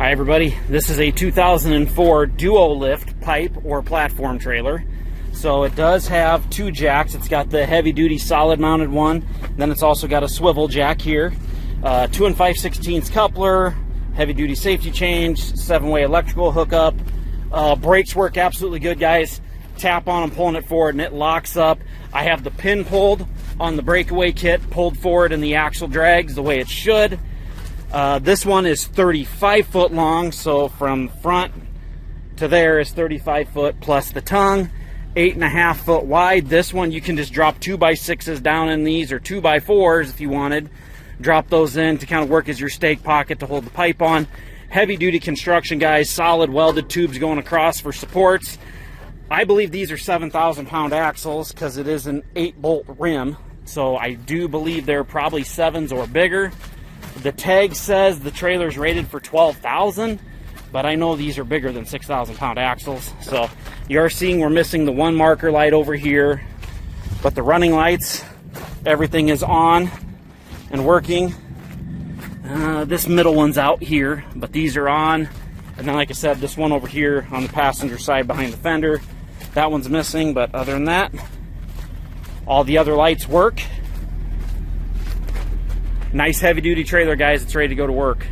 Hi everybody, this is a 2004 duo lift pipe or platform trailer. So it does have two jacks. It's got the heavy duty solid mounted one, then it's also got a swivel jack here. 2 5/16 coupler, heavy duty safety change, 7-way electrical hookup. Brakes work absolutely good, guys. Tap on them, pulling it forward and it locks up. I have the pin pulled on the breakaway kit, pulled forward, and the axle drags the way it should. This one is 35 foot long, so from front to there is 35 foot plus the tongue, 8.5 foot wide. This one you can just drop 2x6s down in these, or 2x4s if you wanted. Drop those in to kind of work as your stake pocket to hold the pipe on. Heavy duty construction, guys. Solid welded tubes going across for supports. I believe these are 7,000 pound axles because it is an 8-bolt rim, so I do believe they're probably 7s or bigger. The tag says the trailer's rated for 12,000, but I know these are bigger than 6,000 pound axles. So you are seeing we're missing the one marker light over here, but the running lights, everything is on and working. This middle one's out here, but these are on. And then, like I said, this one over here on the passenger side behind the fender, that one's missing, but other than that, all the other lights work. Nice heavy duty trailer, guys. It's ready to go to work.